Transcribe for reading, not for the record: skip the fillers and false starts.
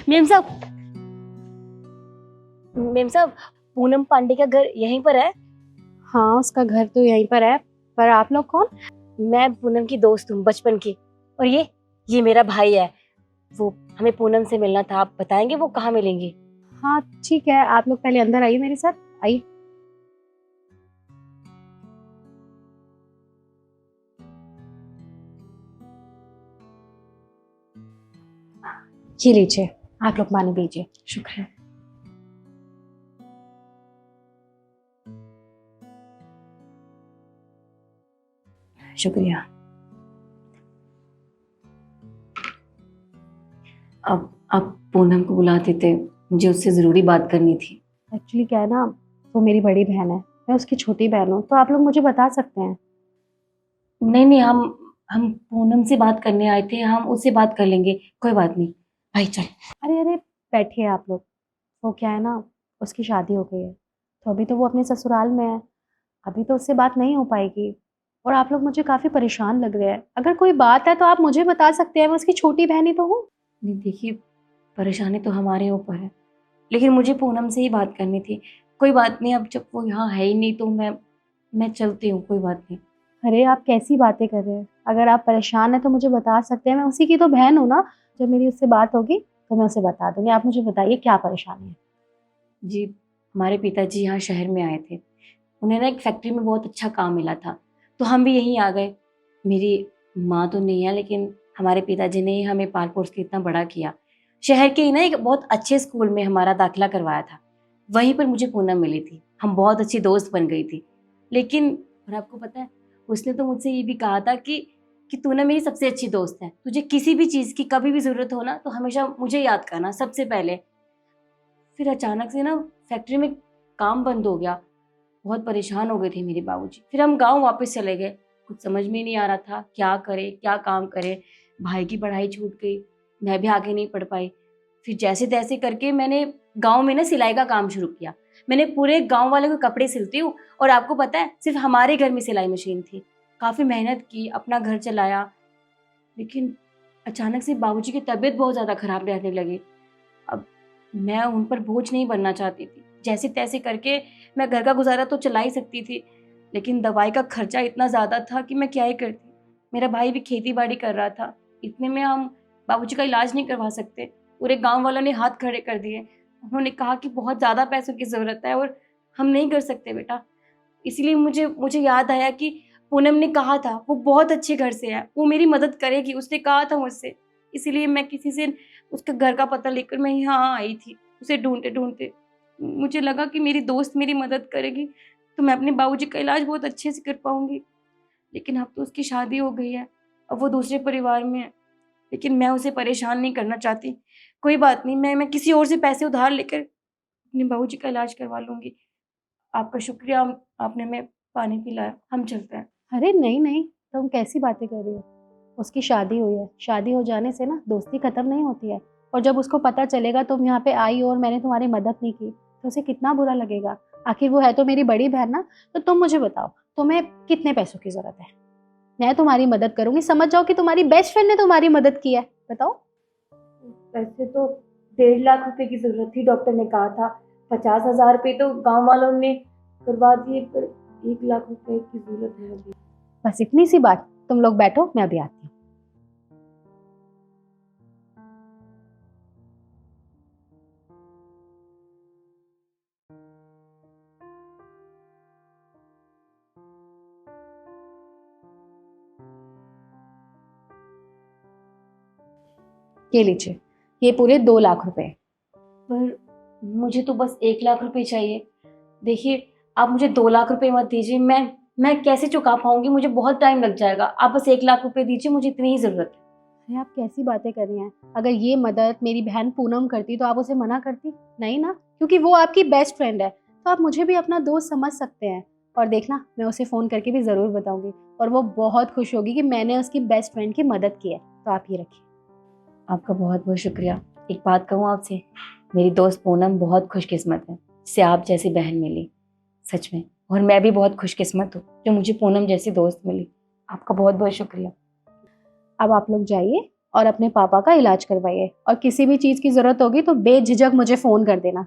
Ma'am साहब, ma'am साहब, पूनम पांडे का घर यहीं पर है? हाँ, उसका घर तो यहीं पर है। पर आप लोग कौन? मैं पूनम की दोस्त हूँ बचपन की। और ये मेरा भाई है। वो हमें पूनम से मिलना था, आप बताएंगे वो कहाँ मिलेंगी? हाँ ठीक है, आप लोग पहले अंदर आइए, मेरे साथ आइए। ये लीजिए, आप लोग पानी पीजिए। शुक्रिया। शुक्रिया। अब आप पूनम को बुलाते थे, मुझे उससे जरूरी बात करनी थी। एक्चुअली क्या है ना, वो मेरी बड़ी बहन है, मैं उसकी छोटी बहन हूँ, तो आप लोग मुझे बता सकते हैं। नहीं नहीं, हम पूनम से बात करने आए थे, हम उससे बात कर लेंगे, कोई बात नहीं। भाई चल। अरे अरे, बैठिए आप लोग। वो क्या है ना, उसकी शादी हो गई है, तो अभी तो वो अपने ससुराल में है। अभी तो उससे बात नहीं हो पाएगी। और आप लोग मुझे काफ़ी परेशान लग रहे हैं। अगर कोई बात है तो आप मुझे बता सकते हैं, मैं उसकी छोटी बहन ही तो हूँ। नहीं देखिए, परेशानी तो हमारे ऊपर है, लेकिन मुझे पूनम से ही बात करनी थी। कोई बात नहीं, अब जब वो यहाँ है ही नहीं तो मैं चलती हूँ, कोई बात नहीं। अरे आप कैसी बातें कर रहे हैं? अगर आप परेशान हैं तो मुझे बता सकते हैं, मैं उसी की तो बहन हूँ ना। जब मेरी उससे बात होगी तो मैं उसे बता दूंगी। आप मुझे बताइए क्या परेशानी है। जी, हमारे पिताजी यहाँ शहर में आए थे। उन्हें ना एक फैक्ट्री में बहुत अच्छा काम मिला था, तो हम भी यहीं आ गए। मेरी माँ तो नहीं है, लेकिन हमारे पिताजी ने ही हमें पाल पोस के इतना बड़ा किया। शहर के ही ना एक बहुत अच्छे स्कूल में हमारा दाखिला करवाया था। वहीं पर मुझे पूनम मिली थी, हम बहुत अच्छी दोस्त बन गई थी। लेकिन और आपको पता है, उसने तो मुझसे ये भी कहा था कि तू ना मेरी सबसे अच्छी दोस्त है, तुझे किसी भी चीज़ की कभी भी ज़रूरत हो ना तो हमेशा मुझे याद करना सबसे पहले। फिर अचानक से ना फैक्ट्री में काम बंद हो गया। बहुत परेशान हो गए थे मेरे बाबूजी। फिर हम गांव वापस चले गए। कुछ समझ में नहीं आ रहा था क्या करे, क्या काम करे। भाई की पढ़ाई छूट गई, मैं भी आगे नहीं पढ़ पाई। फिर जैसे तैसे करके मैंने गांव में ना सिलाई का काम शुरू किया। मैंने पूरे गांव वालों के कपड़े सिलती हूँ, और आपको पता है सिर्फ हमारे घर में सिलाई मशीन थी। काफ़ी मेहनत की, अपना घर चलाया। लेकिन अचानक से बाबूजी की तबीयत बहुत ज़्यादा खराब रहने लगी। अब मैं उन पर बोझ नहीं बनना चाहती थी। जैसे तैसे करके मैं घर का गुज़ारा तो चला ही सकती थी, लेकिन दवाई का खर्चा इतना ज़्यादा था कि मैं क्या ही करती। मेरा भाई भी खेती-बाड़ी कर रहा था। इतने में हम बाबूजी का इलाज नहीं करवा सकते। पूरे गाँव वालों ने हाथ खड़े कर दिए। उन्होंने कहा कि बहुत ज़्यादा पैसों की ज़रूरत है और हम नहीं कर सकते बेटा। इसीलिए मुझे मुझे याद आया कि पूनम ने कहा था वो बहुत अच्छे घर से है, वो मेरी मदद करेगी, उसने कहा था मुझसे। इसीलिए मैं किसी से उसके घर का पता लेकर मैं यहाँ आई थी, उसे ढूँढते-ढूँढते। मुझे लगा कि मेरी दोस्त मेरी मदद करेगी, तो मैं अपने बाबूजी का इलाज बहुत अच्छे से कर पाऊँगी। लेकिन अब तो उसकी शादी हो गई है, अब वो दूसरे परिवार में है, लेकिन मैं उसे परेशान नहीं करना चाहती। कोई बात नहीं, मैं किसी और से पैसे उधार लेकर अपने बाबूजी का इलाज करवा लूँगी। आपका शुक्रिया, आपने हमें पानी पिलाया। हम चलते हैं। अरे नहीं नहीं, तुम कैसी बातें कर रही हो? उसकी शादी हुई है, शादी हो जाने से ना दोस्ती खत्म नहीं होती है। और जब उसको पता चलेगा तुम यहाँ पे आई हो और मैंने तुम्हारी मदद नहीं की, तो उसे कितना बुरा लगेगा। आखिर वो है तो मेरी बड़ी बहन ना। तो तुम मुझे बताओ, तुम्हें कितने पैसों की जरूरत है? मैं तुम्हारी मदद करूंगी। समझ जाओ कि तुम्हारी बेस्ट फ्रेंड ने तुम्हारी मदद की है। बताओ। वैसे तो 1.5 लाख रुपए की जरूरत थी, डॉक्टर ने कहा था। 50,000 रुपए तो गांव वालों ने करवा दिए, पर 1 लाख रुपए की जरूरत है अभी। बस इतनी सी बात। तुम लोग बैठो, मैं अभी आती हूँ। ये लीजिए, ये पूरे 2 लाख रुपए। पर मुझे तो बस 1 लाख रुपए चाहिए। देखिए, आप मुझे 2 लाख रुपए मत दीजिए। मैं कैसे चुका पाऊंगी, मुझे बहुत टाइम लग जाएगा। आप बस 1 लाख रुपए दीजिए, मुझे इतनी ही जरूरत है। अरे आप कैसी बातें कर रही हैं? अगर ये मदद मेरी बहन पूनम करती तो आप उसे मना करती? नहीं ना, क्योंकि वो आपकी बेस्ट फ्रेंड है। तो आप मुझे भी अपना दोस्त समझ सकते हैं। और देखना, मैं उसे फ़ोन करके भी ज़रूर बताऊंगी। और वो बहुत खुश होगी कि मैंने उसकी बेस्ट फ्रेंड की मदद की है। तो आप ये रखिए। आपका बहुत बहुत शुक्रिया। एक बात कहूँ आपसे, मेरी दोस्त पूनम बहुत खुशकिस्मत है जिसे आप जैसी बहन मिली, सच में। और मैं भी बहुत खुशकिस्मत हूँ जो मुझे पूनम जैसी दोस्त मिली। आपका बहुत बहुत शुक्रिया। अब आप लोग जाइए, और अपने पापा का इलाज करवाइए, और किसी भी चीज़ की ज़रूरत होगी तो बेझिझक मुझे फ़ोन कर देना।